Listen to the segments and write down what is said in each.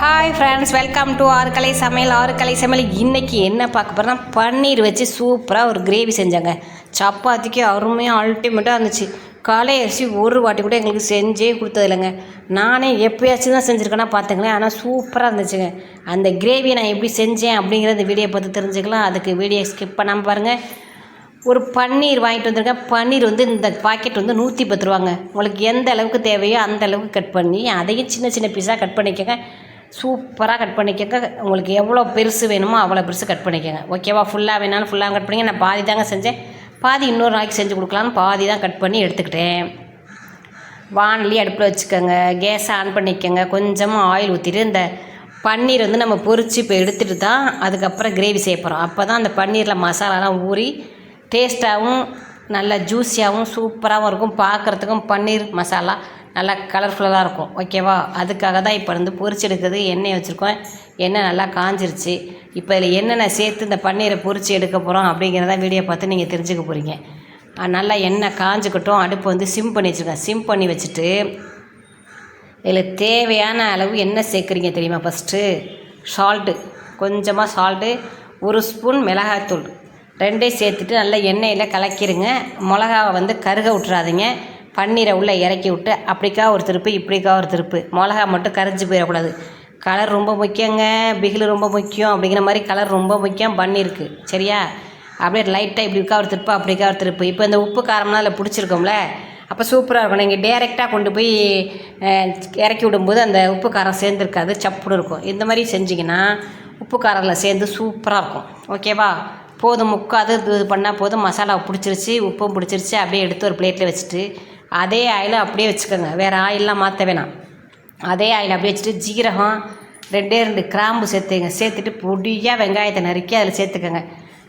Hi friends, welcome to ஆறுக்கலை சமையல். ஆறுக்கலை சமையல் இன்றைக்கி என்ன பார்க்க போகிறோன்னா, பன்னீர் வச்சு சூப்பராக ஒரு கிரேவி செஞ்சாங்க. சப்பாத்திக்கு அருமையாக அல்டிமேட்டாக இருந்துச்சு. காலை அரிசி ஒரு வாட்டி கூட எங்களுக்கு செஞ்சே கொடுத்ததில்லைங்க. நானே எப்போயாச்சும் தான் செஞ்சுருக்கேன்னா பார்த்துங்களேன். ஆனால் சூப்பராக இருந்துச்சுங்க. அந்த கிரேவியை நான் எப்படி செஞ்சேன் அப்படிங்கிற இந்த வீடியோ பார்த்து தெரிஞ்சுக்கலாம். அதுக்கு வீடியோ ஸ்கிப் பண்ணாமல் பாருங்கள். ஒரு பன்னீர் வாங்கிட்டு வந்திருக்கேன். பன்னீர் இந்த பாக்கெட் 110 ரூபாங்க. உங்களுக்கு எந்த அளவுக்கு தேவையோ அந்த அளவுக்கு கட் பண்ணி அதையும் சின்ன சின்ன பீஸாக கட் பண்ணிக்கோங்க. சூப்பராக கட் பண்ணிக்கோங்க. உங்களுக்கு எவ்வளோ பெருசு வேணுமோ அவ்வளோ பெருசு கட் பண்ணிக்கோங்க. ஓகேவா? ஃபுல்லாக வேணாலும் ஃபுல்லாக கட் பண்ணிங்க. நான் பாதி தாங்க செஞ்சேன். பாதி இன்னொரு நாளைக்கு செஞ்சு கொடுக்கலான்னு பாதி தான் கட் பண்ணி எடுத்துக்கிட்டேன். வானலி அடுப்பில் வச்சுக்கோங்க. கேஸை ஆன் பண்ணிக்கோங்க. கொஞ்சமாக ஆயில் ஊற்றிட்டு இந்த பன்னீர் நம்ம பொரித்து இப்போ எடுத்துகிட்டு தான் அதுக்கப்புறம் கிரேவி செய்ய போகிறோம். அப்போ தான் அந்த பன்னீரில் மசாலாலாம் ஊறி டேஸ்ட்டாகவும் நல்லா ஜூஸியாகவும் சூப்பராகவும் இருக்கும். பார்க்குறதுக்கும் பன்னீர் மசாலா நல்லா கலர்ஃபுல்லாக இருக்கும். ஓகேவா? அதுக்காக தான் இப்போ பொரிச்சு எடுக்கிறது. எண்ணெய் வச்சுருக்கோம். எண்ணெய் நல்லா காஞ்சிருச்சு. இப்போ இதில் என்னென்ன சேர்த்து இந்த பன்னீரை பொரித்து எடுக்க போகிறோம் அப்படிங்கிறத வீடியோ பார்த்து நீங்கள் தெரிஞ்சுக்க போகிறீங்க. நல்லா எண்ணெய் காஞ்சிக்கட்டும். அடுப்பு சிம் பண்ணி வச்சுருக்கேன். சிம் பண்ணி வச்சுட்டு இதில் தேவையான அளவு என்ன சேர்க்குறீங்க தெரியுமா? ஃபஸ்ட்டு சால்ட்டு, கொஞ்சமாக சால்ட்டு, 1 ஸ்பூன் மிளகாய்த்தூள், 2 சேர்த்துட்டு நல்லா எண்ணெயில் கலக்கிடுங்க. மிளகாவை கருக விட்டுறாதீங்க. பன்னீரை உள்ளே இறக்கி விட்டு அப்படிக்கா ஒரு திருப்பு இப்படிக்கா ஒரு திருப்பு. மிளகா மட்டும் கரைஞ்சி போயிடக்கூடாது. கலர் ரொம்ப முக்கியங்க. பிகில் ரொம்ப முக்கியம். அப்படிங்கிற மாதிரி கலர் ரொம்ப முக்கியம் பன்னீருக்கு. சரியா? அப்படியே லைட்டாக இப்படிக்கா ஒரு திருப்பு அப்படிக்கா ஒரு திருப்பு. இப்போ இந்த உப்பு காரம்லாம் அதில் பிடிச்சிருக்கோம்ல, அப்போ சூப்பராக இருக்கும். நீங்கள் டேரெக்டாக கொண்டு போய் இறக்கி விடும்போது அந்த உப்பு காரம் சேர்ந்துருக்காது, சப்புன்னு இருக்கும். இந்த மாதிரி செஞ்சிங்கன்னா உப்பு காரத்தில் சேர்ந்து சூப்பராக இருக்கும். ஓகேவா? போதும், முக்காது இது பண்ணால் போதும். மசாலா பிடிச்சிருச்சு, உப்பும் பிடிச்சிருச்சு. அப்படியே எடுத்து ஒரு பிளேட்டில் வச்சுட்டு அதே ஆயில் அப்படியே வச்சுக்கோங்க. வேறு ஆயிலெலாம் மாற்ற வேணாம். அதே ஆயில் அப்படியே வச்சுட்டு ஜீரகம், 2 கிராம்பு சேர்த்துட்டு பொடியாக வெங்காயத்தை நறுக்கி அதில் சேர்த்துக்கோங்க.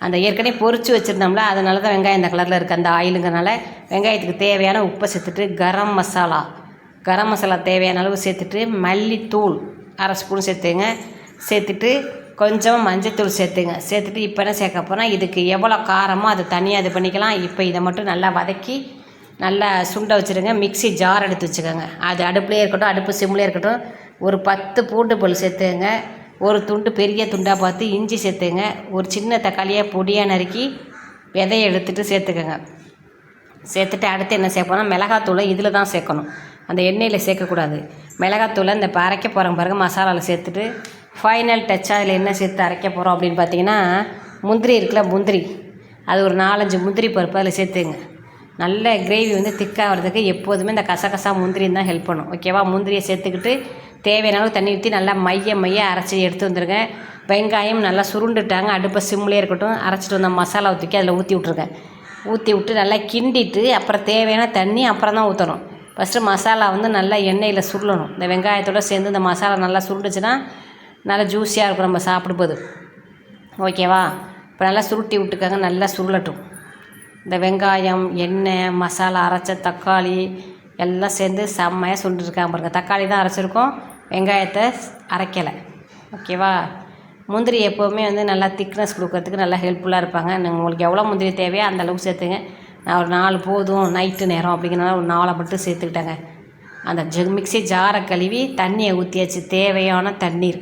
அந்த ஏற்கனவே பொரிச்சு வச்சுருந்தோம்ல, அதனால தான் வெங்காயம் இந்த கலரில் இருக்குது. அந்த ஆயிலுங்கிறனால வெங்காயத்துக்கு தேவையான உப்பை சேர்த்துட்டு கரம் மசாலா தேவையான அளவு சேர்த்துட்டு மல்லித்தூள் 1/2 ஸ்பூன் சேர்த்துட்டு கொஞ்சமாக மஞ்சத்தூள் சேர்த்துட்டு இப்போ என்ன சேர்க்க போனால் இதுக்கு எவ்வளோ காரமோ அதை தனியாக இது பண்ணிக்கலாம். இப்போ இதை மட்டும் நல்லா வதக்கி நல்லா சுண்டை வச்சுருங்க. மிக்ஸி ஜார் எடுத்து வச்சுக்கோங்க. அது அடுப்புலேயே இருக்கட்டும், அடுப்பு சிம்லேயே இருக்கட்டும். ஒரு 10 பூண்டு பல் சேர்த்துங்க. ஒரு துண்டு பெரிய துண்டாக பார்த்து இஞ்சி சேர்த்துங்க. ஒரு சின்ன தக்காளியாக பொடியாக நறுக்கி விதையை எடுத்துகிட்டு சேர்த்துக்கோங்க. சேர்த்துட்டு அடுத்து என்ன சேர்ப்போம்னா மிளகாத்தூளை இதில் தான் சேர்க்கணும், அந்த எண்ணெயில் சேர்க்கக்கூடாது. மிளகாத்தூளை இந்த அரைக்க போகிறோம் பாருங்கள், மசாலாவில் சேர்த்துட்டு ஃபைனல் டச்சாக அதில் என்ன சேர்த்து அரைக்க போகிறோம் அப்படின்னு பார்த்தீங்கன்னா முந்திரி இருக்குல்ல, முந்திரி, அது ஒரு 4-5 முந்திரி பருப்பு அதில் சேர்த்துங்க. நல்ல கிரேவி திக்காக வர்றதுக்கு எப்போதுமே இந்த கசகசா முந்திரின்னு தான் ஹெல்ப் பண்ணும். ஓகேவா? முந்திரியை சேர்த்துக்கிட்டு தேவையான அளவு தண்ணி ஊற்றி நல்லா மைய அரைச்சி எடுத்து வந்துருங்க. வெங்காயம் நல்லா சுருண்டுட்டாங்க. அடுப்பை சிம்லேயே இருக்கட்டும். அரைச்சிட்டு வந்த மசாலா தூக்கி அதில் ஊற்றி விட்டு நல்லா கிண்டிட்டு அப்புறம் தேவையான தண்ணி அப்புறம் தான் ஊற்றணும். ஃபஸ்ட்டு மசாலா நல்லா எண்ணெயில் சுருளணும். இந்த வெங்காயத்தோடு சேர்ந்து இந்த மசாலா நல்லா சுருண்டுச்சுன்னா நல்லா ஜூஸியாக இருக்கும் நம்ம சாப்பிடும்போது. ஓகேவா? இப்போ நல்லா சுருட்டி விட்டுக்காங்க. நல்லா சுருளட்டும். இந்த வெங்காயம், எண்ணெய், மசாலா, அரைச்ச தக்காளி எல்லாம் சேர்ந்து செம்மையாக சுருண்டுருக்காங்க பாருங்கள். தக்காளி தான் அரைச்சிருக்கோம், வெங்காயத்தை அரைக்கலை. ஓகேவா? முந்திரி எப்போவுமே நல்லா திக்னஸ் கொடுக்கறதுக்கு நல்லா ஹெல்ப்ஃபுல்லாக இருப்பாங்க. உங்களுக்கு எவ்வளோ முந்திரி தேவையோ அந்த அளவுக்கு சேர்த்துங்க. நான் ஒரு 4 போதும், நைட்டு நேரம் அப்படிங்கிறனால ஒரு 4 மட்டும் சேர்த்துக்கிட்டேங்க. அந்த மிக்ஸி ஜாரை கழுவி தண்ணியை ஊற்றியாச்சு. தேவையான தண்ணீர்,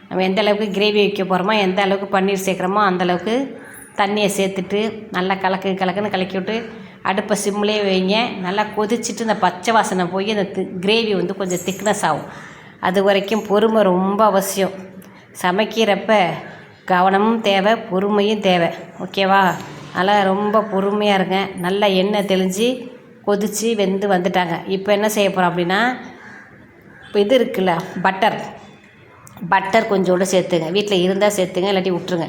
நம்ம எந்த அளவுக்கு கிரேவி வைக்க போகிறோமோ, எந்த அளவுக்கு பன்னீர் சேர்க்குறோமோ அந்தளவுக்கு தண்ணியை சேர்த்துட்டு நல்லா கலக்குன்னு கலக்கி விட்டு அடுப்பை சிம்லேயே வைங்க. நல்லா கொதிச்சுட்டு இந்த பச்சை வாசனை போய் அந்த கிரேவி கொஞ்சம் திக்னஸ் ஆகும். அது வரைக்கும் பொறுமை ரொம்ப அவசியம். சமைக்கிறப்ப கவனமும் தேவை, பொறுமையும் தேவை. ஓகேவா? அதனால் ரொம்ப பொறுமையாக இருங்க. நல்லா எண்ணெய் தெளிஞ்சு கொதித்து வெந்து வந்துட்டாங்க. இப்போ என்ன செய்ய போகிறோம் அப்படின்னா, இப்போ இது இருக்குல்ல, பட்டர் கொஞ்சோடு சேர்த்துங்க. வீட்டில் இருந்தால் சேர்த்துங்க, இல்லாட்டி விட்டுருங்க.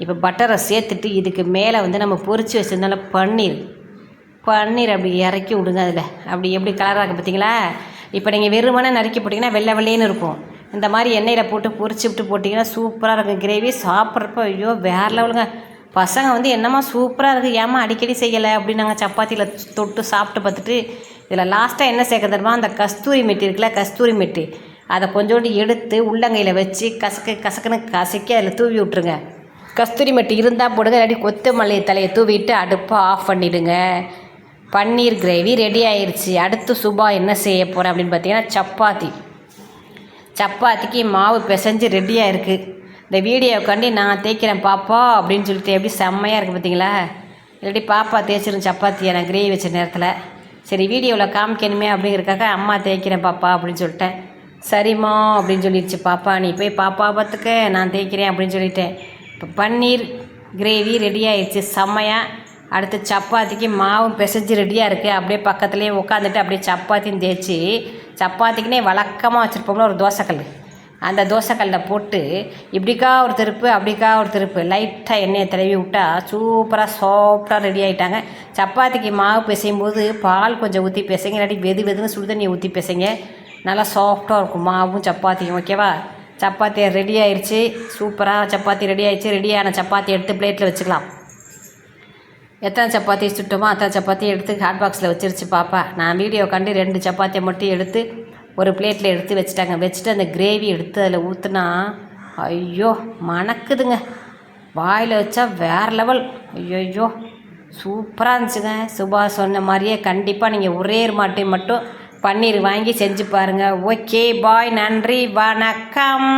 இப்போ பட்டரை சேர்த்துட்டு இதுக்கு மேலே நம்ம பொரித்து வச்சுருந்தால பன்னீர் அப்படி இறக்கி விடுங்க. அதில் அப்படி எப்படி கலராக இருக்குது பார்த்தீங்களா? இப்போ நீங்கள் வெறுமனே நறுக்கி போட்டிங்கன்னா வெள்ளை வெள்ளைன்னு இருக்கும். இந்த மாதிரி எண்ணெயில் போட்டு பொரிச்சு விட்டு போட்டிங்கன்னா சூப்பராக இருக்கும் கிரேவி. சாப்பிட்றப்ப ஐயோ வேறு லெவலுங்க. பசங்க என்னம்மா சூப்பராக இருக்குது, ஏமா அடிக்கடி செய்யலை அப்படின்னு நாங்கள் சப்பாத்தியில் தொட்டு சாப்பிட்டு பார்த்துட்டு இதில் லாஸ்ட்டாக என்ன சேர்க்க தருமா, அந்த கஸ்தூரி மெட்டி இருக்குல்ல, கஸ்தூரி மெட்டி, அதை கொஞ்சோண்டு எடுத்து உள்ளங்கையில் வச்சு கசக்குன்னு கசக்கி அதில் தூவி விட்ருங்க. கஸ்தூரி மெட்டி இருந்தால் போடுங்க, இல்லாட்டி கொத்தமல்லி தலையை தூவிட்டு அடுப்பை ஆஃப் பண்ணிவிடுங்க. பன்னீர் கிரேவி ரெடி ஆயிடுச்சு. அடுத்து சுபா என்ன செய்ய போகிறேன் அப்படின்னு பார்த்தீங்கன்னா சப்பாத்திக்கு மாவு பிசைஞ்சு ரெடியாக இருக்குது. இந்த வீடியோக்காண்டி நான் தேய்க்கிறேன் பாப்பா அப்படின்னு சொல்லிட்டு எப்படி செம்மையாக இருக்குது பார்த்தீங்களா? இல்லாட்டி பாப்பா தேய்ச்சிரும் சப்பாத்தியை நான் கிரேவி வச்ச நேரத்தில். சரி வீடியோவில் காமிக்கணுமே அப்படிங்கிறக்காக அம்மா தேய்க்கிறேன் பாப்பா அப்படின்னு சொல்லிட்டேன். சரிம்மா அப்படின்னு சொல்லிடுச்சு பாப்பா. நீ போய் பாப்பா பார்த்துக்க, நான் தேய்க்கிறேன் அப்படின்னு சொல்லிட்டேன். இப்போ பன்னீர் கிரேவி ரெடி ஆயிடுச்சு செம்மையாக. அடுத்து சப்பாத்திக்கு மாவும் பிசைஞ்சு ரெடியாக இருக்குது. அப்படியே பக்கத்துலேயே உட்காந்துட்டு அப்படியே சப்பாத்தியும் தேய்ச்சி, சப்பாத்திக்குன்னே வழக்கமாக வச்சுருப்போம்ல ஒரு தோசைக்கல், அந்த தோசைக்கல்லில் போட்டு இப்படிக்கா ஒரு திருப்பு அப்படிக்கா ஒரு திருப்பு லைட்டாக எண்ணெயை தடவி விட்டா சூப்பராக சாஃப்டாக ரெடி ஆகிட்டாங்க. சப்பாத்திக்கு மாவு பிசையும் போது பால் கொஞ்சம் ஊற்றி பிசைங்க, இல்லாட்டி வெதுன்னு சுடுதண்ணியை ஊற்றி பிசைங்க, நல்லா சாஃப்டாக இருக்கும் மாவும் சப்பாத்தியும். ஓகேவா? சப்பாத்தி ரெடி ஆயிடுச்சு. சூப்பராக சப்பாத்தி ரெடி ஆயிடுச்சு. ரெடியான சப்பாத்தி எடுத்து பிளேட்டில் வச்சுக்கலாம். எத்தனை சப்பாத்தி சுட்டோமோ அத்தனை சப்பாத்தி எடுத்து ஹாட் பாக்ஸில் வச்சிருச்சு பாப்பா. நான் வீடியோ கண்டு 2 சப்பாத்தியை மட்டும் எடுத்து ஒரு பிளேட்டில் எடுத்து வச்சுட்டாங்க. வச்சுட்டு அந்த கிரேவி எடுத்து அதில் ஊற்றுனா ஐயோ மணக்குதுங்க. வாயில் வச்சா வேறு லெவல். ஐயோ சூப்பராக இருந்துச்சுங்க. சுபா சொன்ன மாதிரியே கண்டிப்பாக நீங்கள் ஒரே மாட்டை மட்டும் பன்னீர் வாங்கி செஞ்சு பாருங்கள். ஓகே பாய், நன்றி, வணக்கம்.